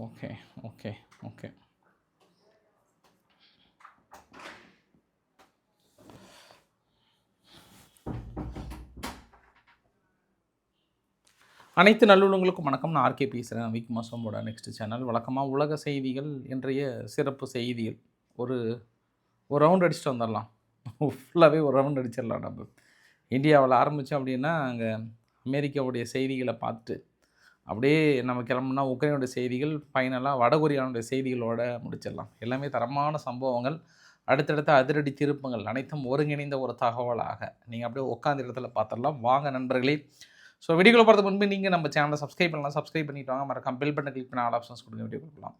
Okay, okay, okay. அனைத்து நல்லுள்ளங்களுக்கும் வணக்கம். நான் ஆர்கே பேசுகிறேன். வீக் மாசமோட நெக்ஸ்ட் சேனல். வழக்கமாக உலக செய்திகள், இன்றைய சிறப்பு செய்திகள். ஒரு ஒரு ரவுண்ட் அடிச்சுட்டு வந்துடலாம். ஃபுல்லாகவே ஒரு ரவுண்ட் அடிச்சிடலாம். நம்ம இந்தியாவில் ஆரம்பித்தோம் அப்படின்னா, அங்கே அமெரிக்காவுடைய செய்திகளை பார்த்துட்டு அப்படியே நம்ம கிளம்புனா உக்ரைனுடைய செய்திகள், ஃபைனலாக வடகொரியானுடைய செய்திகளோட முடிச்சிடலாம். எல்லாமே தரமான சம்பவங்கள், அடுத்தடுத்த அதிரடி திருப்பங்கள் அனைத்தும் ஒருங்கிணைந்த ஒரு தகவலாக நீங்கள் அப்படியே உட்காந்த இடத்துல பார்த்துடலாம். வாங்க நண்பர்களே. ஸோ வீடியோக்குள்ள போகிறதுக்கு முன்பு நீங்கள் நம்ம சேனலை சப்ஸ்கிரைப் பண்ணலாம். சப்ஸ்கிரைப் பண்ணிட்டு வாங்க. மறக்காம பெல் பட்டனை கிளிக் பண்ண ஆல் ஆப்ஷன்ஸ் கொடுங்க. வீடியோ கொடுக்கலாம்.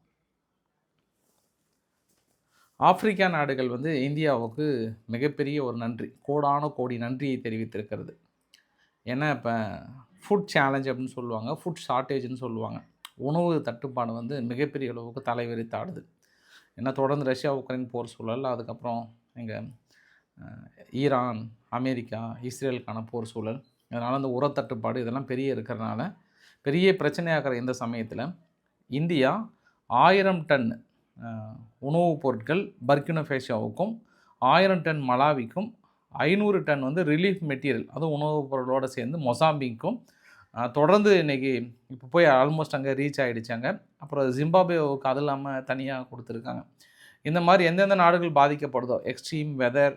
ஆப்பிரிக்கா நாடுகள் வந்து இந்தியாவுக்கு மிகப்பெரிய ஒரு நன்றி, கோடான கோடி நன்றியை தெரிவித்திருக்கிறது. ஏன்னா இப்போ ஃபுட் சேலஞ்ச் அப்படின்னு சொல்லுவாங்க, ஃபுட் ஷார்ட்டேஜ்னு சொல்லுவாங்க. உணவு தட்டுப்பாடு வந்து மிகப்பெரிய அளவுக்கு தலைவிரித்தாடுது. ஏன்னா தொடர்ந்து ரஷ்யா உக்ரைன் போர் சூழல், அதுக்கப்புறம் எங்கள் ஈரான், அமெரிக்கா, இஸ்ரேலுக்கான போர் சூழல், அதனால் அந்த உரத்தட்டுப்பாடு இதெல்லாம் பெரிய இருக்கிறதுனால பெரிய பிரச்சனையாகிற இந்த சமயத்தில் இந்தியா 1000 டன் உணவுப் பொருட்கள் பர்கினோஃபேஷோவுக்கும், 1000 டன் மலாவிக்கும், 500 டன் வந்து ரிலீஃப் மெட்டீரியல், அதுவும் உணவுப் பொருளோடு சேர்ந்து மொசாம்பிக்கும் தொடர்ந்து இன்றைக்கி இப்போ போய் ஆல்மோஸ்ட் அங்கே ரீச் ஆகிடுச்சாங்க. அப்புறம் ஜிம்பாப்வேவுக்கு அது இல்லாமல் தனியாக கொடுத்துருக்காங்க. இந்த மாதிரி எந்தெந்த நாடுகள் பாதிக்கப்படுதோ, எக்ஸ்ட்ரீம் வெதர்,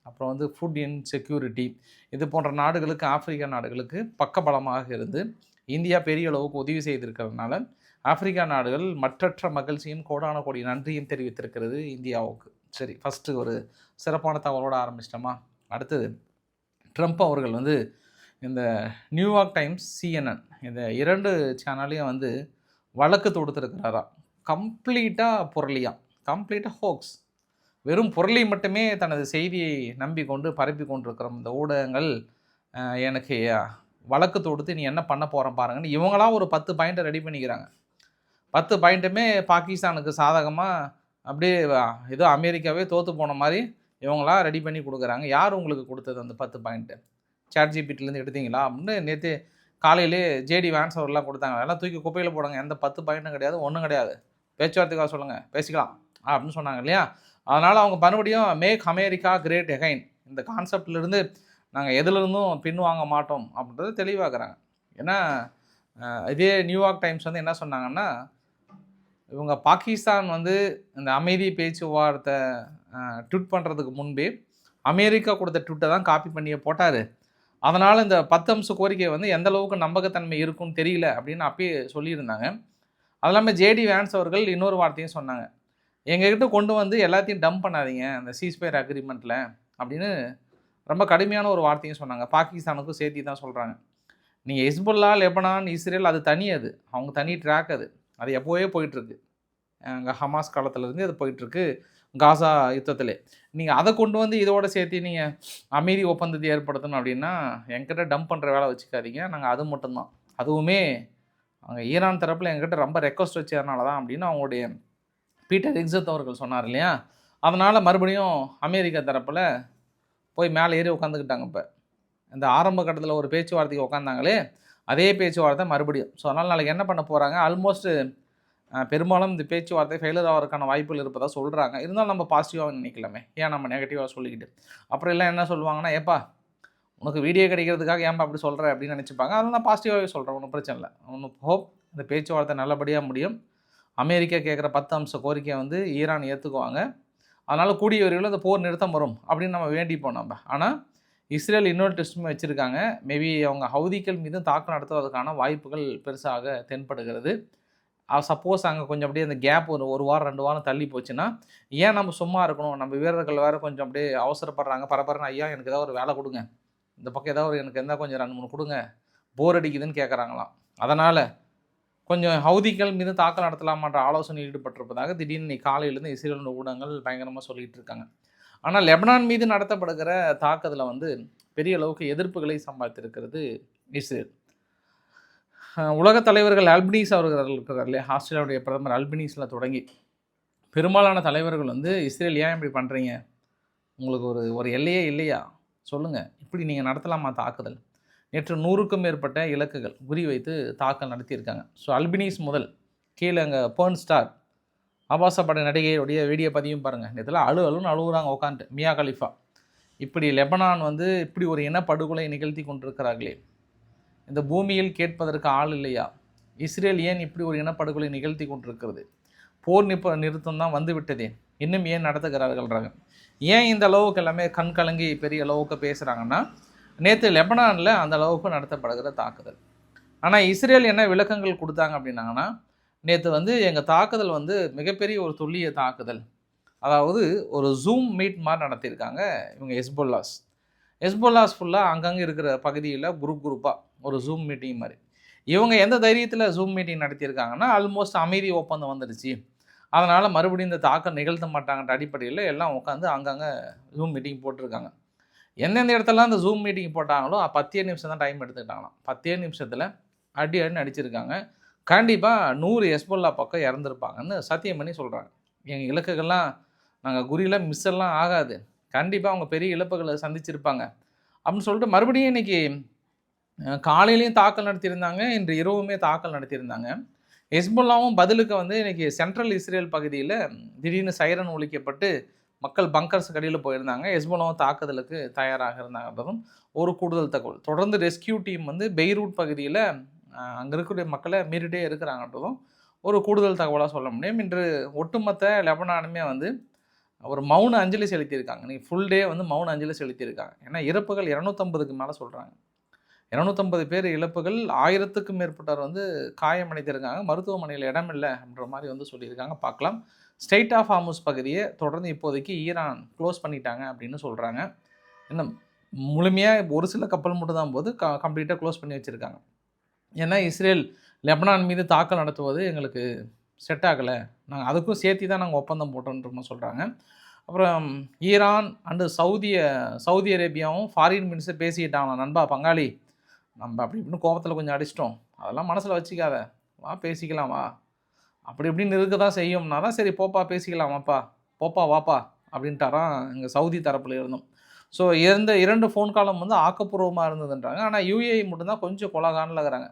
அப்புறம் வந்து ஃபுட் இன்செக்யூரிட்டி, இது போன்ற நாடுகளுக்கு, ஆப்பிரிக்கா நாடுகளுக்கு பக்கபலமாக இருந்து இந்தியா பெரிய அளவுக்கு உதவி செய்திருக்கிறதுனால ஆப்பிரிக்கா நாடுகள் மற்றற்ற மகிழ்ச்சியும் கோடான கோடி நன்றியும் தெரிவித்திருக்கிறது இந்தியாவுக்கு. சரி, ஃபஸ்ட்டு ஒரு சிறப்பான தகவலோடு ஆரம்பிச்சிட்டோமா? அடுத்தது ட்ரம்ப் அவர்கள் வந்து இந்த நியூயார்க் டைம்ஸ், சிஎன்என் இந்த 2 சேனல்லையும் வந்து வழக்கு தொடுத்துருக்கிறாராம். கம்ப்ளீட்டாக புரளியாக, கம்ப்ளீட்டாக ஹோக்ஸ், வெறும் பொருளை மட்டுமே தனது செய்தியை நம்பி கொண்டு பரப்பி கொண்டிருக்கிற இந்த ஊடகங்கள் எனக்கு வழக்கு தொடுத்து நீ என்ன பண்ண போகிறேன் பாருங்கன்னு இவங்களாம் ஒரு 10 பாயிண்ட்டை ரெடி பண்ணிக்கிறாங்க. 10 பாயிண்ட்டுமே பாகிஸ்தானுக்கு சாதகமாக அப்படியே ஏதோ அமெரிக்காவே தோற்று போன மாதிரி இவங்களாம் ரெடி பண்ணி கொடுக்குறாங்க. யார் உங்களுக்கு கொடுத்தது அந்த 10 பாயிண்ட்டு? சாட்ஜிபிட்டிலேருந்து எடுத்தீங்களா அப்படின்னு நேற்று காலையிலே ஜேடி வான்ஸ் அவர்லாம் கொடுத்தாங்க. எல்லாம் தூக்கி குப்பையில் போடுங்க, எந்த 10 பாயிண்ட்டும் கிடையாது, ஒன்றும் கிடையாது, பேச்சுவார்த்தைக்காக சொல்லுங்கள், பேசிக்கலாம் அப்படின்னு சொன்னாங்க இல்லையா? அதனால் அவங்க மறுபடியும் மேக் அமெரிக்கா கிரேட் எகைன் இந்த கான்செப்ட்லேருந்து நாங்கள் எதுலேருந்தும் பின் வாங்க மாட்டோம் அப்படின்றது தெளிவாக்குறாங்க. ஏன்னா இதே நியூயார்க் டைம்ஸ் வந்து என்ன சொன்னாங்கன்னா, இவங்க பாகிஸ்தான் வந்து இந்த அமைதி பேச்சுவார்த்தை ட்விட் பண்ணுறதுக்கு முன்பே அமெரிக்கா கொடுத்த ட்விட்டை தான் காப்பி பண்ணி போட்டார். அதனால் இந்த 10 அம்ச கோரிக்கை வந்து எந்த அளவுக்கு நம்பகத்தன்மை இருக்குன்னு தெரியல அப்படின்னு அப்பயே சொல்லியிருந்தாங்க. அது இல்லாமல் ஜேடி வான்ஸ் அவர்கள் இன்னொரு வார்த்தையும் சொன்னாங்க, எங்ககிட்ட கொண்டு வந்து எல்லாத்தையும் டம்ப் பண்ணாதீங்க அந்த சீஸ்ஃபயர் அக்ரிமெண்ட்டில் அப்படின்னு ரொம்ப கடுமையான ஒரு வார்த்தையும் சொன்னாங்க. பாகிஸ்தானுக்கும் சேர்த்தி தான் சொல்கிறாங்க. நீங்கள் ஹிஸ்புல்லா, லெபனான், இஸ்ரேல் அது தனி, அது அவங்க தனி ட்ராக், அது எப்போவே போயிட்டுருக்கு. அங்கே ஹமாஸ் காலத்துலேருந்து அது போயிட்டுருக்கு, காசா யுத்தத்தில். நீங்கள் அதை கொண்டு வந்து இதோட சேர்த்து நீங்கள் அமைதி ஒப்பந்தத்தை ஏற்படுத்தணும் அப்படின்னா என்கிட்ட டம்ப் பண்ணுற வேலை வச்சுக்காதீங்க. நாங்கள் அது மட்டும்தான், அதுவுமே அங்கே ஈரான் தரப்பில் எங்ககிட்ட ரொம்ப ரெக்வஸ்ட் வச்சதுனால தான் அப்படின்னு அவங்களுடைய பீட்டர் எக்ஸத் அவர்கள் சொன்னார் இல்லையா? அதனால் மறுபடியும் அமெரிக்கா தரப்பில் போய் மேலே ஏறி உட்காந்துக்கிட்டாங்க. இப்போ இந்த ஆரம்ப கட்டத்தில் ஒரு பேச்சுவார்த்தைக்கு உட்காந்தாங்களே, அதே பேச்சுவார்த்தை மறுபடியும். ஸோ அதனால் நாளைக்கு என்ன பண்ண போகிறாங்க, ஆல்மோஸ்ட்டு பெரும்பாலும் இந்த பேச்சுவார்த்தை ஃபெயிலியர் ஆகிறதுக்கான வாய்ப்புகள் இருப்பதாக சொல்கிறாங்க. இருந்தாலும் நம்ம பாசிட்டிவாக நினைக்கலாமே, ஏன் நம்ம நெகட்டிவாக சொல்லிக்கிட்டு. அப்புறம் எல்லாம் என்ன சொல்லுவாங்கன்னா, ஏப்பா உனக்கு வீடியோ கிடைக்கிறதுக்காக ஏன்பா அப்படி சொல்கிற அப்படின்னு நினச்சிப்பாங்க. அதனால் நான் பாசிட்டிவாகவே சொல்கிறேன், ஒன்றும் பிரச்சனை இல்லை. ஒன்றும் ஹோப் இந்த பேச்சுவார்த்தை நல்லபடியாக முடியும். அமெரிக்கா கேட்குற 10 அம்ச கோரிக்கையை வந்து ஈரான் ஏற்றுக்குவாங்க. அதனால் கூடிய விரைவில் இந்த போர் நிறுத்தம் வரும் அப்படின்னு நம்ம வேண்டிப்போம் நம்ம. ஆனால் இஸ்ரேல் இன்னொரு டெஸ்ட்டுமே வச்சுருக்காங்க. மேபி அவங்க ஹவுதிகள் மீது தாக்கம் நடத்துவதற்கான வாய்ப்புகள் பெருசாக தென்படுகிறது. சப்போஸ் அங்கே கொஞ்சம் அப்படியே அந்த கேப் ஒரு வாரம் 2 வாரம் தள்ளி போச்சுன்னா, ஏன் நம்ம சும்மா இருக்கணும், நம்ம வீரர்கள் வேறு கொஞ்சம் அப்படியே அவசரப்படுறாங்க, பரபரன்னு ஐயா எனக்கு ஏதாவது ஒரு வேலை கொடுங்க, இந்த பக்கம் ஏதாவது எனக்கு இருந்தால் கொஞ்சம் 2 3 கொடுங்க, போர் அடிக்குதுன்னு கேட்குறாங்களாம். அதனால் கொஞ்சம் ஹவுதிகள் மீது தாக்கல் நடத்தலாமான்ற ஆலோசனை ஈடுபட்டிருப்பதாக திடீர்னு காலையிலேருந்து இஸ்ரேல் ஊடகங்கள் பயங்கரமாக சொல்லிகிட்டு இருக்காங்க. ஆனால் லெபனான் மீது நடத்தப்படுகிற தாக்குதலில் வந்து பெரிய அளவுக்கு எதிர்ப்புகளை சம்பாதித்திருக்கிறது இஸ்ரேல். உலக தலைவர்கள் அல்பனீஸ் அவர்கள் இருக்கிறார் இல்லையா, ஆஸ்திரேலியாவுடைய பிரதமர் அல்பனீஸில் தொடங்கி பெரும்பாலான தலைவர்கள் வந்து இஸ்ரேல் ஏன் இப்படி பண்ணுறீங்க, உங்களுக்கு ஒரு எல்லையே இல்லையா, சொல்லுங்கள், இப்படி நீங்கள் நடத்தலாமா தாக்குதல்? நேற்று 100க்கும் மேற்பட்ட இலக்குகள் குறி வைத்து தாக்கல் நடத்தியிருக்காங்க. ஸோ அல்பனீஸ் முதல் கீழே அங்கே பேர்ன் ஸ்டார் ஆபாச பட நடிகையுடைய வீடியோ பதிவும் பாருங்கள். இதெல்லாம் அழுன்னு அழுகுறாங்க உட்காந்துட்டு. மியா கலிஃபா இப்படி லெபனான் வந்து இப்படி ஒரு இனப்படுகொலை நிகழ்த்தி கொண்டிருக்கிறார்களே, இந்த பூமியில் கேட்பதற்கு ஆள் இல்லையா? இஸ்ரேல் ஏன் இப்படி ஒரு இனப்படுகொலை நிகழ்த்தி கொண்டிருக்கிறது? போர் நிறுத்தம் தான் வந்து விட்டதே, இன்னும் ஏன் நடத்துகிறார்கள்ன்றாங்க. ஏன் இந்த அளவுக்கு எல்லாமே கண் கலங்கி பெரிய அளவுக்கு பேசுகிறாங்கன்னா, நேற்று லெபனானில் அந்த அளவுக்கு நடத்தப்படுகிற தாக்குதல். ஆனால் இஸ்ரேல் என்ன விளக்கங்கள் கொடுத்தாங்க அப்படின்னாங்கன்னா, நேற்று வந்து எங்கள் தாக்குதல் வந்து மிகப்பெரிய ஒரு துல்லிய தாக்குதல். அதாவது ஒரு ஜூம் மீட் மாதிரி நடத்தியிருக்காங்க இவங்க ஹெஸ்போல்லாஸ் ஃபுல்லாக அங்கங்கே இருக்கிற பகுதியில் குரூப்பாக ஒரு ஜூம் மீட்டிங் மாதிரி. இவங்க எந்த தைரியத்தில் ஜூம் மீட்டிங் நடத்தியிருக்காங்கன்னா, ஆல்மோஸ்ட் அமைதி ஒப்பந்தம் வந்துடுச்சு, அதனால் மறுபடியும் இந்த தாக்கம் நிகழ்த்த மாட்டாங்கன்ற அடிப்படையில் எல்லாம் உட்காந்து அங்கங்கே ஜூம் மீட்டிங் போட்டிருக்காங்க. எந்தெந்த இடத்துலாம் அந்த ஜூம் மீட்டிங் போட்டாங்களோ 10 நிமிஷம் தான் டைம் எடுத்துக்கிட்டாங்களாம். 10 நிமிஷத்தில் அடின்னு அடிச்சிருக்காங்க. கண்டிப்பாக 100 ஹெஸ்போல்லா பக்கம் இறந்துருப்பாங்கன்னு சத்தியம் பண்ணி சொல்கிறாங்க. எங்கள் இலக்குகள்லாம் நாங்கள் குறியெல்லாம் மிஸ் எல்லாம் ஆகாது, கண்டிப்பாக அவங்க பெரிய இழப்புகளை சந்திச்சிருப்பாங்க அப்படின்னு சொல்லிட்டு மறுபடியும் இன்றைக்கி காலையிலையும் தாக்கல் நடத்தியிருந்தாங்க, இன்று இரவுமே தாக்கல் நடத்தியிருந்தாங்க. ஹெஸ்போல்லாவும் பதிலுக்கு வந்து இன்றைக்கி சென்ட்ரல் இஸ்ரேல் பகுதியில் திடீர்னு சைரன் ஒழிக்கப்பட்டு மக்கள் பங்கர்ஸ் கடியில் போயிருந்தாங்க. ஹெஸ்போல்லாவும் தாக்குதலுக்கு தயாராக இருந்தாங்கன்றதும் ஒரு கூடுதல் தகவல். தொடர்ந்து ரெஸ்கியூ டீம் வந்து பெய்ரூட் பகுதியில் அங்கே இருக்கக்கூடிய மக்களை மீறிட்டே இருக்கிறாங்கன்றதும் ஒரு கூடுதல் தகவலாக சொல்ல முடியும். இன்று ஒட்டுமொத்த லெபனானுமே வந்து ஒரு மௌன அஞ்சலி செலுத்தியிருக்காங்க. நீ ஃபுல் டே வந்து மௌன அஞ்சலி செலுத்தியிருக்காங்க. ஏன்னா இறப்புகள் 250க்கு மேலே சொல்கிறாங்க. 250 பேர் இழப்புகள், 1000க்கும் மேற்பட்டவர் வந்து காயமடைந்திருக்காங்க. மருத்துவமனையில் இடம் இல்லை அப்படின்ற மாதிரி வந்து சொல்லியிருக்காங்க. பார்க்கலாம். ஸ்ட்ரெய்ட் ஆஃப் ஹார்முஸ் பகுதியை தொடர்ந்து இப்போதைக்கு ஈரான் க்ளோஸ் பண்ணிட்டாங்க அப்படின்னு சொல்கிறாங்க. இன்னும் முழுமையாக ஒரு சில கப்பல் மட்டும் தான் போது கம்ப்ளீட்டாக க்ளோஸ் பண்ணி வச்சுருக்காங்க. ஏன்னா இஸ்ரேல் லெபனான் மீது தாக்கல் நடத்துவது எங்களுக்கு செட் ஆகலை, நாங்கள் அதுக்கும் சேர்த்து தான் நாங்கள் ஒப்பந்தம் போட்டோன்றோம்னு சொல்கிறாங்க. அப்புறம் ஈரான் அண்டு சவுதி அரேபியாவும் ஃபாரின் மினிஸ்டர் பேசிக்கிட்டாங்க, நண்பா பங்காளி நம்ம அப்படி இப்படின்னு கோபத்தில் கொஞ்சம் அடிச்சிட்டோம், அதெல்லாம் மனசில் வச்சுக்காத, வா பேசிக்கலாம் வா, அப்படி இப்படின்னு இருக்க தான் செய்யும்னா தான் சரி போப்பா பேசிக்கலாம் வாப்பா, போப்பா வாப்பா அப்படின்ட்டாராம் எங்கள் சவுதி தரப்பில் இருந்தோம். ஸோ இந்த 2 ஃபோன் காலம் வந்து ஆக்கப்பூர்வமாக இருந்ததுன்றாங்க. ஆனால் யூஏஇ மட்டும்தான் கொஞ்சம் கொலகானில் இருக்கிறாங்க.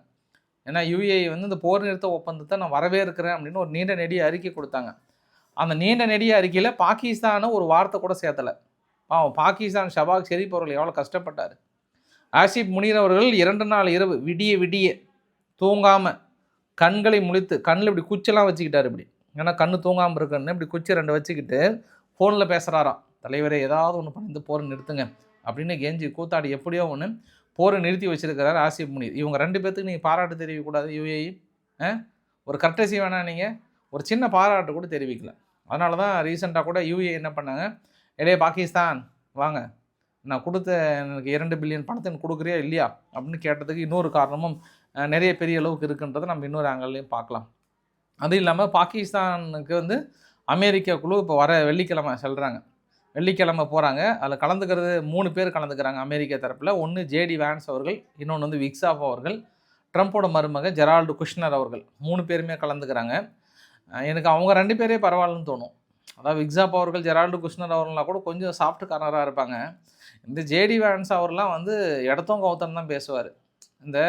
ஏன்னா யூஏஇ வந்து இந்த போர் நிறுத்த ஒப்பந்தத்தை நான் வரவேற்கிறேன் அப்படின்னு ஒரு நீண்ட நெடிய அறிக்கை கொடுத்தாங்க. அந்த நீண்ட நெடிய அறிக்கையில் பாகிஸ்தானை ஒரு வார்த்தை கூட சேர்த்தலை. பாகிஸ்தான் ஷபாக் ஷெரீப் அவர்கள் எவ்வளோ கஷ்டப்பட்டார். ஆசிப் முனீர் அவர்கள் 2 நாள் இரவு விடிய தூங்காமல் கண்களை முழித்து கண்ணில் இப்படி குச்செல்லாம் வச்சுக்கிட்டார். இப்படி ஏன்னா கண்ணு தூங்காமல் இருக்குன்னு இப்படி குச்சி 2 வச்சுக்கிட்டு ஃபோனில் பேசுகிறாராம், தலைவரே ஏதாவது ஒன்று பண்ணி இந்த போரை நிறுத்துங்க அப்படின்னு கெஞ்சி கூத்தாடி எப்படியோ ஒன்று போரை நிறுத்தி வச்சிருக்கிறார் ஆசிப் முனீர். இவங்க 2 பேர்த்துக்கு நீங்கள் பாராட்டு தெரிவிக்கக்கூடாது யூஏஇ? ஒரு கர்டசி வேணாம், நீங்கள் ஒரு சின்ன பாராட்டு கூட தெரிவிக்கல. அதனால தான் ரீசெண்டாக கூட யூஏஇ என்ன பண்ணாங்க, இடையே பாகிஸ்தான் வாங்க, நான் கொடுத்த எனக்கு 2 பில்லியன் பணத்தை எனக்கு கொடுக்குறியா இல்லையா அப்படின்னு கேட்டதுக்கு இன்னொரு காரணமும் நிறைய பெரிய அளவுக்கு இருக்குன்றதை நம்ம இன்னொரு ஆங்கிள்லையும் பார்க்கலாம். அது இல்லாமல் பாகிஸ்தானுக்கு வந்து அமெரிக்கா குழு இப்போ வர வெள்ளிக்கிழமை வெள்ளிக்கிழமை போகிறாங்க. அதில் கலந்துக்கிறது 3 பேர் கலந்துக்கிறாங்க அமெரிக்கா தரப்பில். ஒன்று ஜேடி வேன்ஸ் அவர்கள், இன்னொன்று வந்து விக்ஸாப் அவர்கள், ட்ரம்ப்போட மருமக ஜெரால்டு குஷ்னர் அவர்கள், 3 பேருமே கலந்துக்கிறாங்க. எனக்கு அவங்க 2 பேரே பரவாயில்லன்னு தோணும். அதாவது விக்ஸாப் அவர்கள் ஜெரால்டு குஷ்னர் அவர்கள்லாம் கூட கொஞ்சம் சாஃப்ட் கார்னராக இருப்பாங்க. இந்த ஜேடி வேன்ஸ் அவர்லாம் வந்து இடத்தும் கவுத்தம் தான் பேசுவார். இந்த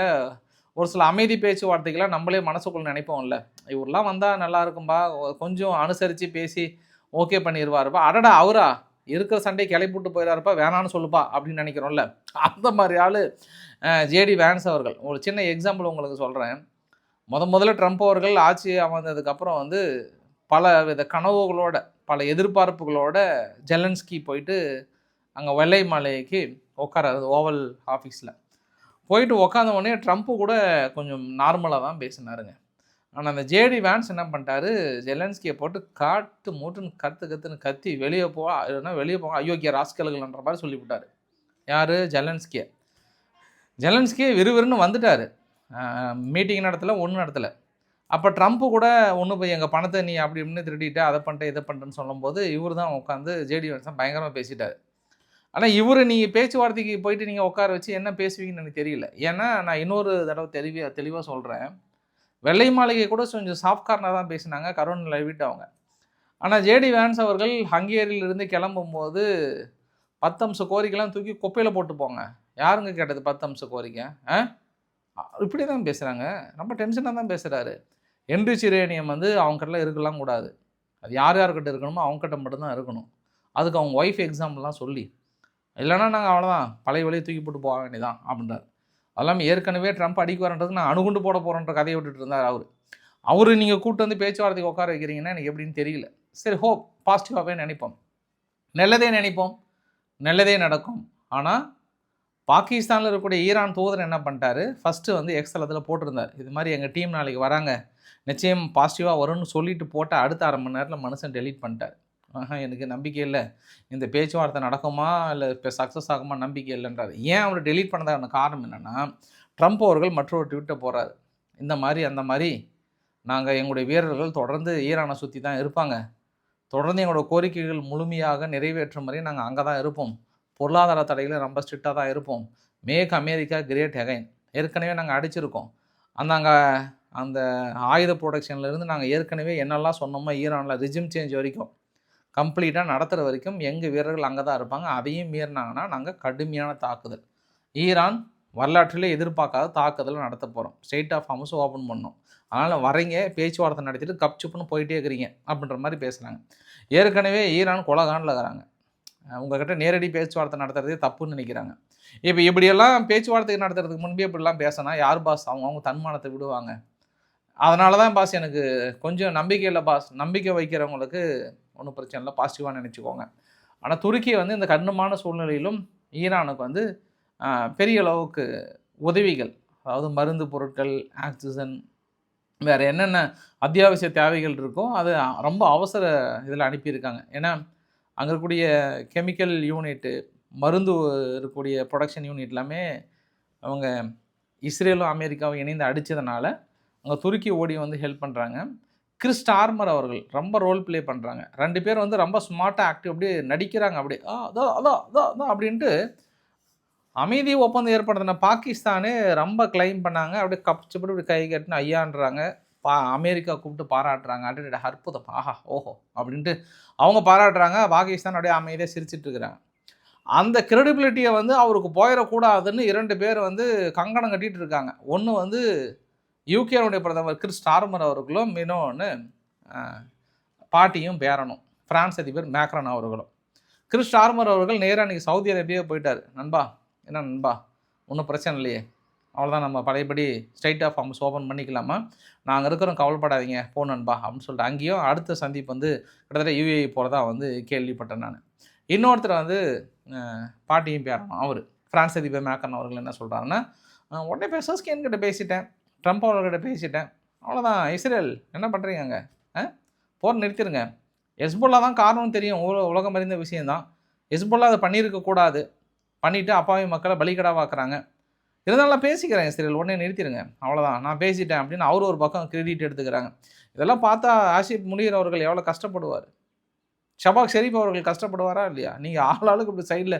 ஒரு சில அமைதி பேச்சுவார்த்தைகள்லாம் நம்மளே மனசுக்குள்ள நினைப்போம்ல, இவரெலாம் வந்தால் நல்லா இருக்கும்பா, கொஞ்சம் அனுசரித்து பேசி ஓகே பண்ணிடுவாருப்பா, அடடா அவரா இருக்கிற சண்டையை கிளப்பிவிட்டு போயிடாருப்பா, வேணான்னு சொல்லுப்பா அப்படின்னு நினைக்கிறோம்ல, அந்த மாதிரி ஆள் ஜேடி வேன்ஸ் அவர்கள். ஒரு சின்ன எக்ஸாம்பிள் உங்களுக்கு சொல்கிறேன். முதல்ல ட்ரம்ப் அவர்கள் ஆட்சி அமர்ந்ததுக்கப்புறம் வந்து பல வித கனவுகளோட பல எதிர்பார்ப்புகளோட ஜெலன்ஸ்கி போயிட்டு அங்கே வெள்ளை மாளிகைக்கு உட்காராது ஓவல் ஆஃபீஸில் போயிட்டு உட்காந்த உடனே ட்ரம்ப்பு கூட கொஞ்சம் நார்மலாக தான் பேசினாருங்க. ஆனால் அந்த ஜேடி வேன்ஸ் என்ன பண்ணிட்டாரு, ஜெலன்ஸ்கியை போட்டு காட்டு மூட்டுன்னு கத்துன்னு கத்தி வெளியே போக அயோக்கிய ராஸ்கல்கள்ன்ற மாதிரி சொல்லிவிட்டார். யார்? ஜெலன்ஸ்கியை விறுவிறுன்னு வந்துட்டார். மீட்டிங் நடத்தல. அப்போ ட்ரம்ப்பு கூட ஒன்று போய் எங்கள் பணத்தை நீ அப்படி இப்படின்னு திருடிட்டு அதை பண்ணிட்டு இதை பண்ணுறேன்னு சொல்லும்போது இவர் தான் உட்காந்து ஜேடி வேன்ஸ் தான் பயங்கரமாக பேசிட்டார். ஆனால் இவர் நீங்கள் பேச்சுவார்த்தைக்கு போயிட்டு நீங்கள் உட்கார வச்சு என்ன பேசுவீங்கன்னு எனக்கு தெரியல. ஏன்னா நான் இன்னொரு தடவை தெளிவாக சொல்கிறேன், வெள்ளை மாளிகை கூட கொஞ்சம் சாஃப்ட் கார்னராக தான் பேசினாங்க கரோன் லெவிட் அவங்க. ஆனால் ஜேடி வேன்ஸ் அவர்கள் ஹங்கேரியிலிருந்து கிளம்பும்போது 10 அம்ச கோரிக்கைலாம் தூக்கி குப்பையில் போட்டு போங்க. யாருங்க கேட்டது 10 அம்ச கோரிக்கை? இப்படி தான் பேசுகிறாங்க, ரொம்ப டென்ஷனாக தான் பேசுகிறாரு. என்ரிச் யுரேனியம் வந்து அவங்ககிட்ட இருக்கலாம் கூடாது. அது யார் யார்கிட்ட இருக்கணுமோ அவங்ககிட்ட மட்டும்தான் இருக்கணும். அதுக்கு அவங்க ஒய்ஃப் எக்ஸாம்பிள்லாம் சொல்லி, இல்லைன்னா நாங்கள் அவ்வளோதான் பழைய வழியை தூக்கி போட்டு போக வேண்டியதான் அப்படின்றார். அதெல்லாம் ஏற்கனவே ட்ரம்ப் அடிக்க வரன்றதுக்கு நான் அணுகுண்டு போட போகிறேன்ற கதையை விட்டுட்டு இருந்தார் அவர் நீங்கள் கூப்பிட்டு வந்து பேச்சுவார்த்தைக்கு உட்கார வைக்கிறீங்கன்னா எனக்கு எப்படின்னு தெரியல. சரி, ஹோப் பாசிட்டிவாகவே நினைப்போம், நல்லதே நினைப்போம், நல்லதே நடக்கும். ஆனால் பாகிஸ்தானில் இருக்கக்கூடிய ஈரான் தூதர் என்ன பண்ணிட்டாரு, ஃபஸ்ட்டு வந்து எக்ஸலத்தில் போட்டிருந்தார், இது மாதிரி எங்கள் டீம் நாளைக்கு வராங்க, நிச்சயம் பாசிட்டிவாக வரும்னு சொல்லிட்டு போட்டால் அடுத்த அரை மணி நேரத்தில் மனுஷன் டெலீட் பண்ணிட்டார். எனக்கு நம்பிக்கை இல்லை, இந்த பேச்சுவார்த்தை நடக்குமா இல்லை இப்போ சக்ஸஸ் ஆகுமா நம்பிக்கை இல்லைன்றார். ஏன் அவர் டெலீட் பண்ணதான காரணம் என்னென்னா, ட்ரம்ப் அவர்கள் மற்றொரு ட்விட்டை போகிறார், இந்த மாதிரி அந்த மாதிரி நாங்கள் எங்களுடைய வீரர்கள் தொடர்ந்து ஈரானை சுற்றி தான் இருப்பாங்க, தொடர்ந்து எங்களோட கோரிக்கைகள் முழுமையாக நிறைவேற்றும் வரை நாங்கள் அங்கே தான் இருப்போம், பொருளாதார தடைகளை ரொம்ப ஸ்ட்ரிக்டாக தான் இருப்போம், மேக் அமெரிக்கா கிரேட் அகைன் ஏற்கனவே நாங்கள் அடிச்சிருக்கோம், அந்த ஆயுத ப்ரொடக்ஷன்லேருந்து நாங்கள் ஏற்கனவே என்னெல்லாம் சொன்னோமோ ஈரானில் ரிஜிம் சேஞ்ச் வரைக்கும் கம்ப்ளீட்டாக நடத்துகிற வரைக்கும் எங்கள் வீரர்கள் அங்கே தான் இருப்பாங்க, அதையும் மீறினாங்கன்னா நாங்கள் கடுமையான தாக்குதல், ஈரான் வரலாற்றிலே எதிர்பார்க்காத தாக்குதல் நடத்த போகிறோம், ஸ்ட்ரெயிட் ஆஃப் ஹார்முஸ் ஓப்பன் பண்ணோம், அதனால் வரீங்க பேச்சுவார்த்தை நடத்திட்டு கப்சுப்புன்னு போயிட்டே இருக்கிறீங்க அப்படின்ற மாதிரி பேசுகிறாங்க. ஏற்கனவே ஈரான் கொலகானில் இருக்கிறாங்க, உங்கள்கிட்ட நேரடி பேச்சுவார்த்தை நடத்துறதே தப்புன்னு நினைக்கிறாங்க. இப்போ இப்படியெல்லாம் பேச்சுவார்த்தை நடத்துறதுக்கு முன்பே இப்படிலாம் பேசினா யார் பாஸ் அவங்க தன்மானத்தை விடுவாங்க. அதனால தான் பாஸ் எனக்கு கொஞ்சம் நம்பிக்கை இல்லை பாஸ், நம்பிக்கை வைக்கிறவங்களுக்கு ஒன்றும் பிரச்சனை இல்லை, பாசிட்டிவாக நினச்சிக்கோங்க. ஆனால் துருக்கி வந்து இந்த கடினமான சூழ்நிலையிலும் ஈரானுக்கு வந்து பெரிய அளவுக்கு உதவிகள், அதாவது மருந்து பொருட்கள், ஆக்சிஜன், வேறு என்னென்ன அத்தியாவசிய தேவைகள் இருக்கோ அது ரொம்ப அவசர இதில் அனுப்பியிருக்காங்க. ஏன்னா அங்கே இருக்கக்கூடிய கெமிக்கல் யூனிட்டு, மருந்து இருக்கக்கூடிய ப்ரொடக்ஷன் யூனிட் எல்லாமே அவங்க இஸ்ரேலும் அமெரிக்காவும் இணைந்து அடித்ததுனால அங்கே துருக்கி ஓடி வந்து ஹெல்ப் பண்ணுறாங்க. கிறிஸ் ஸ்டார்மர் அவர்கள் ரொம்ப ரோல் ப்ளே பண்ணுறாங்க. 2 பேர் வந்து ரொம்ப ஸ்மார்ட்டாக ஆக்டிவ் அப்படியே நடிக்கிறாங்க, அப்படியே அதான் அப்படின்ட்டு அமைதி ஒப்பந்தம் ஏற்படுத்தின பாகிஸ்தானே ரொம்ப கிளைம் பண்ணாங்க, அப்படியே கப்சிப்பட்டு இப்படி கை கட்டினு ஐயான்றாங்க, அமெரிக்கா கூப்பிட்டு பாராட்டுறாங்க, அடடே அற்புதம், ஆஹா ஓஹோ அப்படின்ட்டு அவங்க பாராட்டுறாங்க, பாகிஸ்தான் அப்படியே அமைதியாக சிரிச்சிட்டு இருக்கிறாங்க. அந்த கிரெடிபிலிட்டியை வந்து அவருக்கு போயிடக்கூடாதுன்னு 2 பேர் வந்து கங்கணம் கட்டிகிட்டு இருக்காங்க. ஒன்று வந்து யூகேனுடைய பிரதமர் கிறிஸ் ஸ்டார்மர் அவர்களும், இன்னொன்று பாட்டியும் பேரனும் பிரான்ஸ் அதிபர் மேக்ரான் அவர்களும். கிறிஸ் ஸ்டார்மர் அவர்கள் நேராக இன்றைக்கி சவுதி அரேபியா போயிட்டார். நண்பா என்ன நண்பா, ஒன்றும் பிரச்சனை இல்லையே, அவ்வளோதான், நம்ம பழையபடி ஸ்ட்ரைட் ஆஃப் ஹார்முஸ் ஓப்பன் பண்ணிக்கலாமா, நாங்கள் இருக்கிறோம், கவலைப்படாதீங்க போ நண்பா அப்படின்னு சொல்லிட்டு அங்கேயும் அடுத்த சந்திப்பு வந்து கிட்டத்தட்ட யுஏஇ போகிறதா வந்து கேள்விப்பட்டேன் நான். இன்னொருத்தர் வந்து பாட்டியும் பேரணும், அவர் பிரான்ஸ் அதிபர் மேக்ரான் அவர்கள் என்ன சொல்கிறாருன்னா, உடனே பெசஸ்கின் கிட்ட பேசிட்டேன், ட்ரம்ப் அவர்கிட்ட பேசிட்டேன், அவ்வளோதான், இஸ்ரேல் என்ன பண்ணுறீங்க அங்கே, போர் நிறுத்திடுங்க, ஹெஸ்புல்லா தான் காரணம்னு தெரியும், உலகம் அறிந்த விஷயந்தான், ஹெஸ்புல்லா அதை பண்ணியிருக்கக்கூடாது, பண்ணிவிட்டு அப்பாவி மக்களை பலிகடாவாக்குறாங்க, இருந்தாலும் நான் பேசிக்கிறேன் இஸ்ரேல், உடனே நிறுத்திடுங்க, அவ்வளோதான் நான் பேசிட்டேன் அப்படின்னு அவர் ஒரு பக்கம் கிரெடிட் எடுத்துக்கிறாங்க. இதெல்லாம் பார்த்தா ஆசிப் முனீர் அவர்கள் எவ்வளோ கஷ்டப்படுவார், ஷபாக் ஷெரீப் அவர்கள் கஷ்டப்படுவாரா இல்லையா? நீங்கள் ஆளாளுக்கு இப்படி சைடில்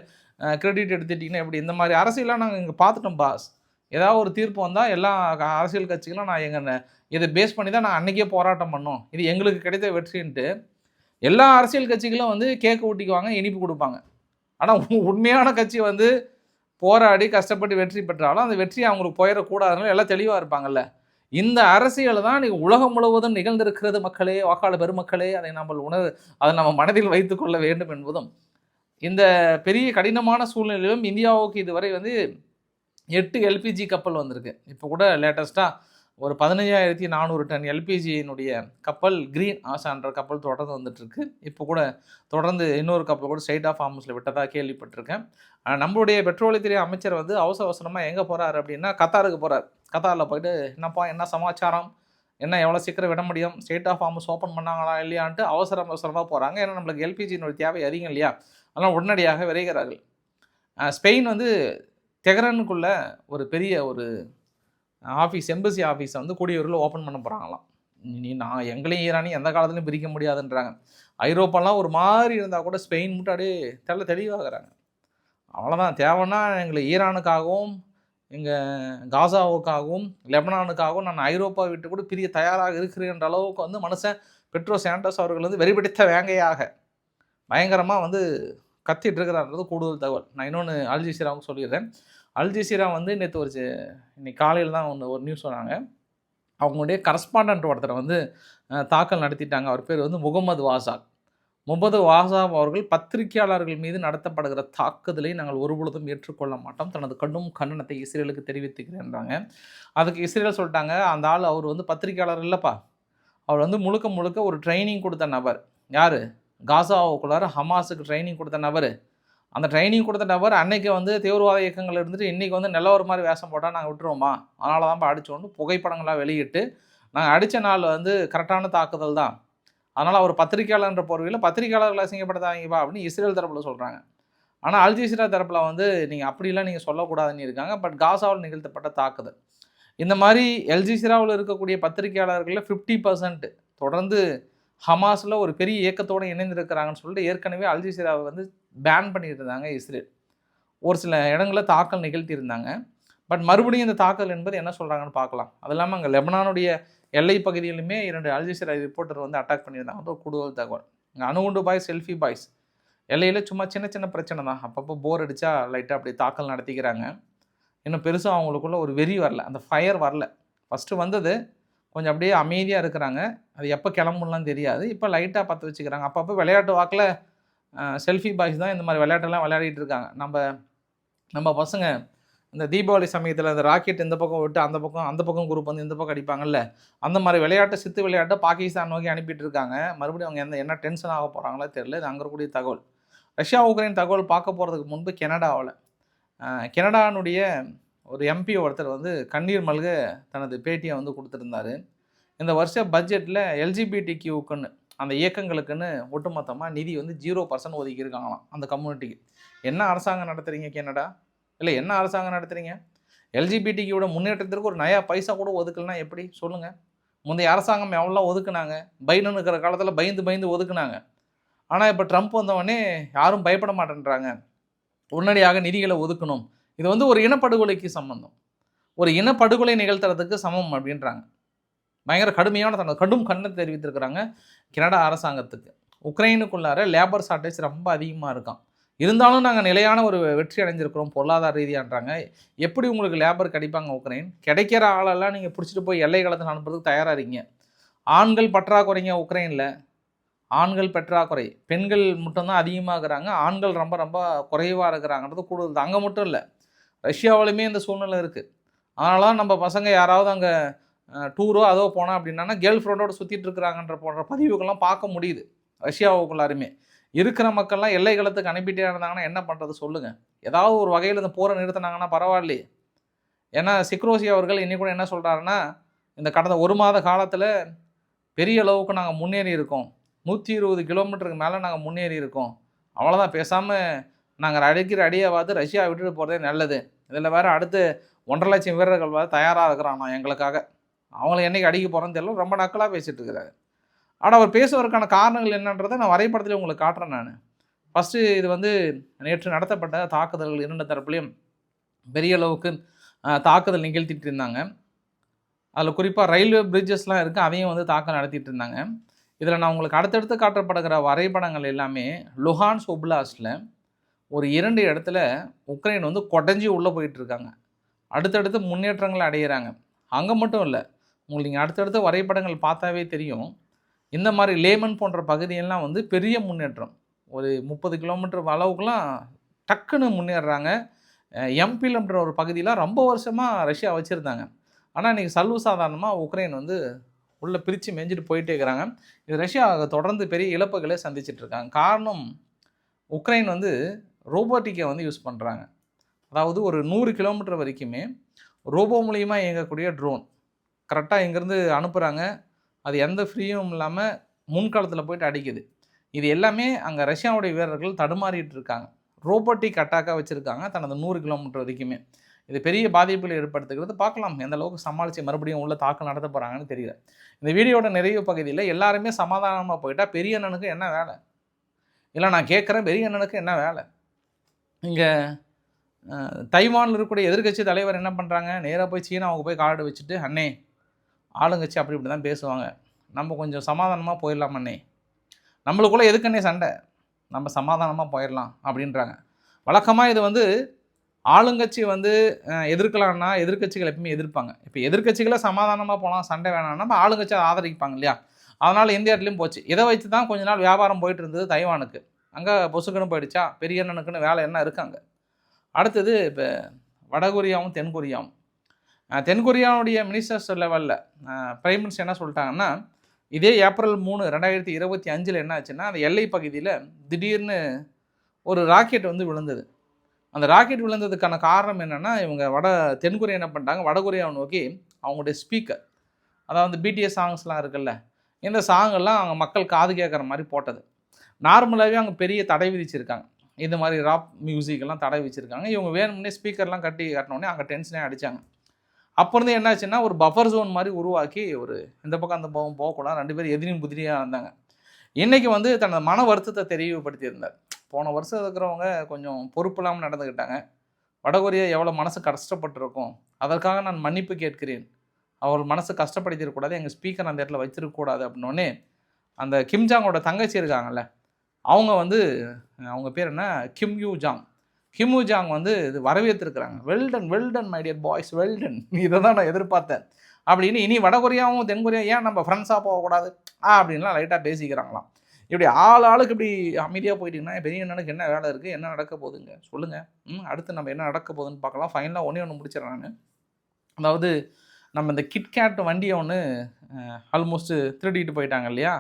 கிரெடிட் எடுத்துட்டிங்கன்னா எப்படி? இந்த மாதிரி அரசியலாம் நாங்கள் இங்கே பார்த்துட்டோம் பாஸ். ஏதாவது ஒரு தீர்ப்பு வந்தால் எல்லா அரசியல் கட்சிகளும் நான் எங்கள் இதை பேஸ் பண்ணி தான் நான் அன்றைக்கே போராட்டம் பண்ணோம், இது எங்களுக்கு கிடைத்த வெற்றின்ட்டு எல்லா அரசியல் கட்சிகளும் வந்து கேக்கு ஊட்டிக்குவாங்க, இனிப்பு கொடுப்பாங்க. ஆனால் உண்மையான கட்சி வந்து போராடி கஷ்டப்பட்டு வெற்றி பெற்றாலும் அந்த வெற்றி அவங்களுக்கு போயிடக்கூடாதுனால எல்லாம் தெளிவாக இருப்பாங்கல்ல. இந்த அரசியல் தான் நீங்கள் உலகம் முழுவதும் நிகழ்ந்திருக்கிறது மக்களே, வாக்காளர் பெருமக்களே, அதை அதை நம்ம மனதில் வைத்து கொள்ள வேண்டும் என்பதும், இந்த பெரிய கடினமான சூழ்நிலையிலும் இந்தியாவுக்கு இதுவரை வந்து 8 எல்பிஜி கப்பல் வந்திருக்கு. இப்போ கூட லேட்டஸ்ட்டாக ஒரு 15,400 டன் எல்பிஜியினுடைய கப்பல் கிரீன் ஆசான்ற கப்பல் தொடர்ந்து வந்துட்டுருக்கு. இப்போ கூட தொடர்ந்து இன்னொரு கப்பல் கூட ஸ்ட்ரெயிட் ஆஃப் ஹார்முஸில் விட்டதாக கேள்விப்பட்டிருக்கேன். நம்மளுடைய பெட்ரோலியத்துறை அமைச்சர் வந்து அவசரமாக எங்கே போகிறார் அப்படின்னா கத்தாருக்கு போகிறார். கத்தாரில் போயிட்டு என்னப்பா என்ன சமாச்சாரம், என்ன எவ்வளோ சீக்கிரம் விட முடியும், ஸ்ட்ரெயிட் ஆஃப் ஹார்முஸ் ஓப்பன் பண்ணாங்களா இல்லையான்ட்டு அவசரமாக போகிறாங்க. ஏன்னா நம்மளுக்கு எல்பிஜியினுடைய தேவை அதிகம் இல்லையா, அதனால் உடனடியாக விரைகிறார்கள். ஸ்பெயின் வந்து தெஹ்ரானுக்குள்ளே ஒரு பெரிய ஒரு எம்பசி ஆஃபீஸை வந்து கூடியவர்கள் ஓப்பன் பண்ண போகிறாங்களாம். நான் எங்களையும் ஈரானையும் எந்த காலத்துலையும் பிரிக்க முடியாதுன்றாங்க. ஐரோப்பாலாம் ஒரு மாதிரி இருந்தால் கூட ஸ்பெயின் மட்டும் அப்படியே தெளிவாகிறாங்க. அவ்வளோதான், தேவைன்னா எங்களை ஈரானுக்காகவும் எங்கள் காசாவுக்காகவும் லெபனானுக்காகவும் நான் ஐரோப்பா விட்டு கூட பிரிய தயாராக இருக்கிறேன்ற அளவுக்கு வந்து மனுஷன் பெட்ரோ சாண்டோஸ் அவர்கள் வந்து வெறிபிடித்த வேங்கையாக பயங்கரமாக வந்து கத்திட்டு இருக்கிறான்றது கூடுதல் தகவல். நான் இன்னொன்று அல் ஜசீராவுக்கு சொல்லிடுறேன். அல் ஜசீரா வந்து நேற்று இன்னைக்கு காலையில் தான் ஒரு நியூஸ் சொன்னாங்க. அவங்களுடைய கரஸ்பாண்டன்ட் ஒருத்தரை வந்து தாக்கல் நடத்திட்டாங்க. அவர் பேர் வந்து முகமது வாசாக். முகமது வாசாக் அவர்கள் பத்திரிகையாளர்கள் மீது நடத்தப்படுகிற தாக்குதலை நாங்கள் ஒருபொழுதும் ஏற்றுக்கொள்ள மாட்டோம். தனது கடும் கண்டனத்தை இஸ்ரேலுக்கு தெரிவித்துக்கிறேன்றாங்க. அதுக்கு இஸ்ரேல் சொல்லிட்டாங்க, அந்த ஆள் அவர் வந்து பத்திரிகையாளர் இல்லைப்பா, அவர் வந்து முழுக்க முழுக்க ஒரு ட்ரைனிங் கொடுத்த நபர். யார்? காசாவுக்குள்ளார ஹமாஸுக்கு ட்ரைனிங் கொடுத்த நபர். அந்த ட்ரைனிங் கொடுத்த நபர் அன்னைக்கு வந்து தீவிரவாத இயக்கங்கள் இருந்துட்டு இன்றைக்கி வந்து நிலவர மாதிரி வேஷம் போட்டால் நாங்கள் விட்டுருவோமா? அதனால தான்ப்பா அடித்தோன்னு புகைப்படங்களாக வெளியிட்டு நாங்கள் அடித்த நாள் வந்து கரெக்டான தாக்குதல் தான். அதனால் அவர் பத்திரிகையாளர்ன்ற போர்வையில் பத்திரிகையாளர்களை அசிங்கப்படுத்தாதீங்கப்பா அப்படின்னு இஸ்ரேல் தரப்பில் சொல்கிறாங்க. ஆனால் அல் ஜசீரா தரப்பில் வந்து நீங்கள் அப்படிலாம் நீங்கள் சொல்லக்கூடாதுன்னு இருக்காங்க. பட் காசாவில் நிகழ்த்தப்பட்ட தாக்குதல் இந்த மாதிரி அல் ஜசீராவில் இருக்கக்கூடிய பத்திரிகையாளர்களில் 50% தொடர்ந்து ஹமாஸில் ஒரு பெரிய இயக்கத்தோடு இணைந்திருக்கிறாங்கன்னு சொல்லிட்டு ஏற்கனவே அல் ஜசீராவை வந்து பேன் பண்ணிட்டு இருந்தாங்க இஸ்ரேல். ஒரு சில இடங்களில் தாக்கல் நிகழ்த்தியிருந்தாங்க. பட் மறுபடியும் இந்த தாக்கல் என்பது என்ன சொல்கிறாங்கன்னு பார்க்கலாம். அது இல்லாமல் அங்கே லெபனானுடைய எல்லை பகுதியிலுமே 2 அல் ஜசீரா ரிப்போர்ட்டர் வந்து அட்டாக் பண்ணியிருந்தாங்க. ஒரு கூடுதல் தகவல். இங்கே அணுகுண்டு பாய்ஸ், செல்ஃபி பாய்ஸ் எல்லையில் சும்மா சின்ன சின்ன பிரச்சனை தான். அப்பப்போ போர் அடித்தா லைட்டாக அப்படி தாக்கல் நடத்திக்கிறாங்க. இன்னும் பெருசாக அவங்களுக்குள்ள ஒரு வெறி வரல, அந்த ஃபயர் வரல. ஃபஸ்ட்டு வந்தது கொஞ்சம் அப்படியே அமைதியாக இருக்கிறாங்க. அது எப்போ கிளம்புலாம் தெரியாது. இப்போ லைட்டாக பற்ற வச்சுக்கிறாங்க. அப்பப்போ விளையாட்டு வாக்கில் செல்ஃபி பாய்ஸ் தான் இந்த மாதிரி விளையாட்டெல்லாம் விளையாடிட்டு இருக்காங்க. நம்ம பசங்க இந்த தீபாவளி சமயத்தில் அந்த ராக்கெட் இந்த பக்கம் விட்டு அந்த பக்கம் குரூப் வந்து இந்த பக்கம் அடிப்பாங்கல்ல, அந்த மாதிரி விளையாட்டு சித்து விளையாட்டை பாகிஸ்தான் நோக்கி அனுப்பிட்டு இருக்காங்க. மறுபடியும் அவங்க என்ன டென்ஷன் ஆக போகிறாங்களோ தெரியல. இது அங்கே இருக்கக்கூடிய தகவல். ரஷ்யா உக்ரைன் தகவல் பார்க்க போகிறதுக்கு முன்பு கனடானுடைய ஒரு எம்பி ஒருத்தர் வந்து கண்ணீர் மல்க தனது பேட்டியை வந்து கொடுத்துருந்தாரு. இந்த வருஷ பட்ஜெட்டில் எல்ஜிபிடிக்யூக்குன்னு அந்த இயக்கங்களுக்குன்னு ஒட்டுமொத்தமாக நிதி வந்து 0% ஒதுக்கியிருக்காங்களாம் அந்த கம்யூனிட்டிக்கு. என்ன அரசாங்கம் நடத்துகிறீங்க கனடா? இல்லை என்ன அரசாங்கம் நடத்துகிறீங்க? எல்ஜிபிடிக்கியோட முன்னேற்றத்திற்கு ஒரு நயா பைசா கூட ஒதுக்கலைன்னா எப்படி சொல்லுங்கள்? முந்தைய அரசாங்கம் எவ்வளோ ஒதுக்குனாங்க? பைடன் இருக்கிற காலத்தில் பயந்து ஒதுக்குனாங்க. ஆனால் இப்போ ட்ரம்ப் வந்தவொடனே யாரும் பயப்பட மாட்டேன்றாங்க. உடனடியாக நிதிகளை ஒதுக்கணும். இது வந்து ஒரு இனப்படுகொலைக்கு சம்பந்தம், ஒரு இனப்படுகொலை நிகழ்த்துறதுக்கு சமம் அப்படின்றாங்க. பயங்கர கடுமையான கடும் கண்டனத்தை தெரிவித்திருக்கிறாங்க கனடா அரசாங்கத்துக்கு. உக்ரைனுக்குள்ளார லேபர் ஷார்ட்டேஜ் ரொம்ப அதிகமாக இருக்கான். இருந்தாலும் நாங்கள் நிலையான ஒரு வெற்றி அடைஞ்சிருக்கிறோம் பொருளாதார ரீதியான்றாங்க. எப்படி உங்களுக்கு லேபர் கிடைப்பாங்க? உக்ரைன் கிடைக்கிற ஆளெல்லாம் நீங்கள் பிடிச்சிட்டு போய் எல்லை களத்தில் அனுப்புறதுக்கு தயாராக இருக்கீங்க. ஆண்கள் பற்றாக்குறைங்க உக்ரைனில். ஆண்கள் பற்றாக்குறை, பெண்கள் மட்டும்தான் அதிகமாகறாங்க, ஆண்கள் ரொம்ப ரொம்ப குறைவாக இருக்கிறாங்கிறது கூடுதல். அங்கே மட்டும் இல்லை, ரஷ்யாவிலுமே இந்த சூழ்நிலை இருக்குது. அதனால தான் நம்ம பசங்க யாராவது அங்கே டூரோ அதோ போனால் அப்படின்னா கேர்ள் ஃப்ரெண்டோடு சுற்றிட்டு இருக்கிறாங்கன்ற போன்ற பதிவுகள்லாம் பார்க்க முடியுது. ரஷ்யாவுக்குள்ளாருமே இருக்கிற மக்கள்லாம் எல்லை களத்துக்கு அனுப்பிட்டே இருந்தாங்கன்னா என்ன பண்ணுறது சொல்லுங்கள்? ஏதாவது ஒரு வகையில் இந்த போரை நிறுத்தினாங்கன்னா பரவாயில்லையே. ஏன்னா சிக்ரோசி அவர்கள் இன்னைக்கு கூட என்ன சொல்கிறாருன்னா, இந்த கடந்த 1 மாத காலத்தில் பெரிய அளவுக்கு நாங்கள் முன்னேறி இருக்கோம், 120 கிலோமீட்டருக்கு மேலே நாங்கள் முன்னேறி இருக்கோம், அவ்வளோதான், பேசாமல் நாங்கள் அடிக்கிற அடியாவது ரஷ்யா விட்டுட்டு போகிறதே நல்லது. இதில் வேறு அடுத்து 1.5 லட்சம் வீரர்கள் வேறு தயாராக இருக்கிறான் எங்களுக்காக, அவங்கள என்றைக்கு அடிக்க போகிறோன்னு தெரியல, ரொம்ப நக்கலாக பேசிகிட்டு இருக்கிறாரு. ஆனால் அவர் பேசுவதற்கான காரணங்கள் என்னன்றதை நான் வரைபடத்தில் உங்களுக்கு காட்டுறேன். நான் ஃபஸ்ட்டு இது வந்து நேற்று நடத்தப்பட்ட தாக்குதல்கள் 2 தரப்புலையும் பெரிய அளவுக்கு தாக்குதல் நிகழ்த்திட்டு இருந்தாங்க. அதில் குறிப்பாக ரயில்வே பிரிட்ஜஸ்லாம் இருக்குது, அதையும் வந்து தாக்கல் நடத்திட்டு இருந்தாங்க. இதில் நான் உங்களுக்கு அடுத்தடுத்து காட்டப்படுகிற வரைபடங்கள் எல்லாமே லுஹான்ஸ் ஒப்லாஸ்டில் ஒரு 2 இடத்துல உக்ரைன் வந்து கொடைஞ்சி உள்ளே போயிட்டுருக்காங்க, அடுத்தடுத்து முன்னேற்றங்களை அடைகிறாங்க. அங்கே மட்டும் இல்லை, உங்களுக்கு நீங்கள் அடுத்தடுத்த வரைபடங்கள் பார்த்தாவே தெரியும். இந்த மாதிரி லேமன் போன்ற பகுதியெல்லாம் வந்து பெரிய முன்னேற்றம், ஒரு 30 கிலோமீட்டர் அளவுக்குலாம் டக்குன்னு முன்னேறுறாங்க. எம்பிலம்ன்ற ஒரு பகுதியில் ரொம்ப வருஷமாக ரஷ்யா வச்சுருந்தாங்க. ஆனால் இன்றைக்கி சர்வசாதாரணமாக உக்ரைன் வந்து உள்ளே பிரித்து மேய்ஞ்சிட்டு போயிட்டே இருக்கிறாங்க. இது ரஷ்யா தொடர்ந்து பெரிய இழப்புகளை சந்திச்சிட்ருக்காங்க. காரணம், உக்ரைன் வந்து ரோபோட்டிக்கை வந்து யூஸ் பண்ணுறாங்க. அதாவது ஒரு 100 கிலோமீட்டர் வரைக்குமே ரோபோ மூலிமா இயங்கக்கூடிய ட்ரோன் கரெக்டாக இங்கேருந்து அனுப்புகிறாங்க. அது எந்த ஃப்ரீயும் இல்லாமல் முன்காலத்தில் போய்ட்டு அடிக்குது. இது எல்லாமே அங்கே ரஷ்யாவுடைய வீரர்கள் தடுமாறிட்டு இருக்காங்க. ரோபோட்டிக் அட்டாக்காக வச்சுருக்காங்க தனது 100 கிலோமீட்டர் வரைக்குமே. இது பெரிய பாதிப்புகளை ஏற்படுத்துகிறது. பார்க்கலாம் எந்த அளவுக்கு சமாளித்து மறுபடியும் உள்ள தாக்கல் நடத்த போகிறாங்கன்னு தெரியல. இந்த வீடியோட நிறைவு பகுதியில் எல்லாருமே சமாதானமாக போயிட்டால் பெரிய அண்ணனுக்கு என்ன வேலை? இல்லை நான் கேட்குறேன், பெரிய அண்ணனுக்கு என்ன வேலை? இங்கே தைவானில் இருக்கக்கூடிய எதிர்கட்சி தலைவர் என்ன பண்ணுறாங்க, நேராக போய் சீனாவுக்கு போய் கார்டு வச்சுட்டு, அண்ணே ஆளுங்கட்சி அப்படி இப்படி தான் பேசுவாங்க, நம்ம கொஞ்சம் சமாதானமாக போயிடலாம் அண்ணே, நம்மளுக்குள்ளே எதுக்குன்னே சண்டை, நம்ம சமாதானமாக போயிடலாம் அப்படின்றாங்க. வழக்கமாக இது வந்து ஆளுங்கட்சி வந்து எதிர்க்கலாம்னா எதிர்க்கட்சிகள் எப்பவுமே எதிர்ப்பாங்க. இப்போ எதிர்க்கட்சிகளே சமாதானமாக போகலாம், சண்டை வேணாம்னா நம்ம ஆளுங்கட்சி ஆதரிப்பாங்க இல்லையா? அதனால் எந்த இடத்துலையும் போச்சு. இதை வச்சு தான் கொஞ்ச நாள் வியாபாரம் போயிட்டு இருந்தது தைவானுக்கு. அங்கே பொசுக்குன்னு போயிடுச்சா, பெரிய அண்ணனுக்குன்னு வேலை என்ன இருக்காங்க. அடுத்தது இப்போ வடகொரியாவும் தென்கொரியாவும். தென்கொரியாவுடைய மினிஸ்டர்ஸ் லெவலில் பிரைம் மினிஸ்டர் என்ன சொல்லிட்டாங்கன்னா, இதே ஏப்ரல் 3, 2025 என்ன ஆச்சுன்னா, அந்த எல்லை பகுதியில் திடீர்னு ஒரு ராக்கெட் வந்து விழுந்தது. அந்த ராக்கெட் விழுந்ததுக்கான காரணம் என்னென்னா, இவங்க தென்கொரியா என்ன பண்ணிட்டாங்க, வடகொரியாவை நோக்கி அவங்களுடைய ஸ்பீக்கர், அதாவது பிடிஎஸ் சாங்ஸ்லாம் இருக்குல்ல, இந்த சாங்கெல்லாம் அவங்க மக்கள் காது கேட்குற மாதிரி போட்டது. நார்மலாகவே அவங்க பெரிய தடை விதிச்சிருக்காங்க. இந்த மாதிரி ராப் மியூசிக்கெல்லாம் தடை வச்சுருக்காங்க. இவங்க வேணும்னே ஸ்பீக்கர்லாம் கட்டினோடனே அங்கே டென்ஷனே அடித்தாங்க. அப்போ இருந்து என்னாச்சுன்னா, ஒரு பஃபர் ஜோன் மாதிரி உருவாக்கி, ஒரு இந்த பக்கம் அந்த பக்கம் போகக்கூடாது, 2 பேரும் எதிரியும் புதிரியாக இருந்தாங்க. இன்றைக்கி வந்து தனது மன வருத்தத்தை தெளிவுபடுத்தியிருந்தார். போன வருஷம் இருக்கிறவங்க கொஞ்சம் பொறுப்பு இல்லாமல் நடந்துக்கிட்டாங்க. வடகொரியா எவ்வளோ மனசு கஷ்டப்பட்டிருக்கும், அதற்காக நான் மன்னிப்பு கேட்கிறேன். அவர் மனசு கஷ்டப்படுத்திடக்கூடாது, எங்கள் ஸ்பீக்கர் அந்த இடத்துல வச்சிருக்கக்கூடாது அப்படின்னோடனே, அந்த கிம்ஜாங்கோட தங்கச்சி இருக்காங்கல்ல, அவங்க வந்து அவங்க பேர் என்ன, கிம் யூ ஜாங் வந்து இது வரவேற்றிருக்கிறாங்க. Well done my dear boys, well done, இதை தான் நான் எதிர்பார்த்தேன் அப்படின்னு. இனி வடகொரியாவும் தென்கொரியா ஏன் நம்ம ஃப்ரெண்ட்ஸாக போகக்கூடாது அப்படின்லாம் லைட்டாக பேசிக்கிறாங்களாம். இப்படி ஆளுக்கு இப்படி அமைதியாக போயிட்டீங்கன்னா பெரிய அண்ணனுக்கு என்ன வேலை இருக்குது, என்ன நடக்க போகுதுங்க சொல்லுங்கள். அடுத்து நம்ம என்ன நடக்க போகுதுன்னு பார்க்கலாம். ஃபைனலாக ஒன்று முடிச்சிடறேன் நான். அதாவது நம்ம இந்த கிட்கேட் வண்டியை ஒன்று ஆல்மோஸ்ட் திருடிட்டு போயிட்டாங்க இல்லையா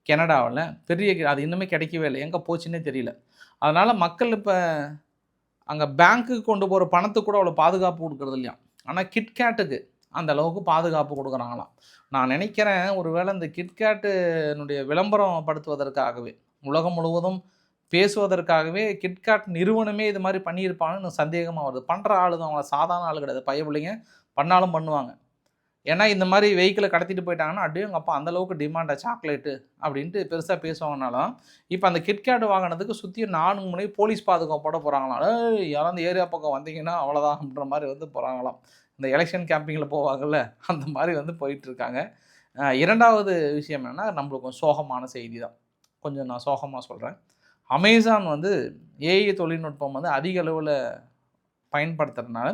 கனடாவில். பெரிய அது இன்னுமே கிடைக்கவே இல்லை, எங்கே போச்சுன்னே தெரியல. அதனால் மக்கள் இப்போ அங்கே பேங்க்குக்கு கொண்டு போகிற பணத்துக்கு கூட அவ்வளோ பாதுகாப்பு கொடுக்குறது இல்லையா. ஆனால் கிட்கேட்டுக்கு அந்த அளவுக்கு பாதுகாப்பு கொடுக்குறாங்களாம். நான் நினைக்கிறேன் ஒருவேளை இந்த கிட்கேட்டுனுடைய விளம்பரம் படுத்துவதற்காகவே, உலகம் முழுவதும் பேசுவதற்காகவே கிட்கேட் நிறுவனமே இது மாதிரி பண்ணியிருப்பான்னு சந்தேகமாக வருது. பண்ணுற ஆளு தான், அவங்கள சாதாரண ஆள் கிடையாது. பைய பிள்ளைங்க பண்ணாலும் பண்ணுவாங்க. ஏன்னா இந்த மாதிரி வெஹிக்கிளை கடத்திட்டு போயிட்டாங்கன்னா அப்படியே எங்கள் அப்பா அந்தளவுக்கு டிமாண்டா சாக்லேட்டு அப்படின்ட்டு பெருசாக பேசுவாங்கனாலும், இப்போ அந்த கிட்கேட் வாங்கினதுக்கு சுற்றி 4 முனை போலீஸ் பாதுகாப்போட போகிறாங்களாம். யாராவது ஏரியா பக்கம் வந்தீங்கன்னா அவ்வளோதான் அப்படின்ற மாதிரி வந்து போகிறாங்களாம். இந்த எலெக்ஷன் கேம்பிங்கில் போவாங்கள்ல, அந்த மாதிரி வந்து போயிட்டுருக்காங்க. 2வது விஷயம் என்னென்னா, நம்மளுக்கு கொஞ்சம் சோகமான செய்தி தான். கொஞ்சம் நான் சோகமாக சொல்கிறேன். அமேசான் வந்து ஏஐ தொழில்நுட்பம் வந்து அதிக அளவில் பயன்படுத்துறதுனால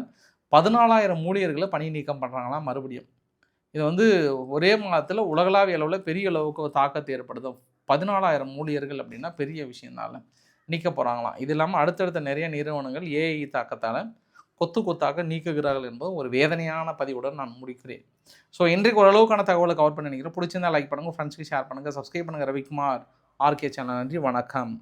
14,000 ஊழியர்களை பணி நீக்கம் பண்ணுறாங்களாம் மறுபடியும். இது வந்து ஒரே மாதத்தில் உலகளாவிய அளவில் பெரிய அளவுக்கு ஒரு தாக்கத்தை ஏற்படுத்தும். 14,000 ஊழியர்கள் அப்படின்னா பெரிய விஷயம்னால நீக்க போகிறாங்களாம். இது இல்லாமல் அடுத்தடுத்த நிறைய நிறுவனங்கள் ஏஐ தாக்கத்தால் கொத்தாக நீக்குகிறார்கள் என்பது ஒரு வேதனையான பதிவுடன் நான் முடிக்கிறேன். ஸோ இன்றைக்கு ஓரளவுக்கான தகவலை கவர் பண்ணி நினைக்கிறேன். பிடிச்சிருந்தா லைக் பண்ணுங்கள், ஃப்ரெண்ட்ஸ்க்கு ஷேர் பண்ணுங்கள், சப்ஸ்கிரைப் பண்ணுங்கள். Ravikumar RK channel. நன்றி, வணக்கம்.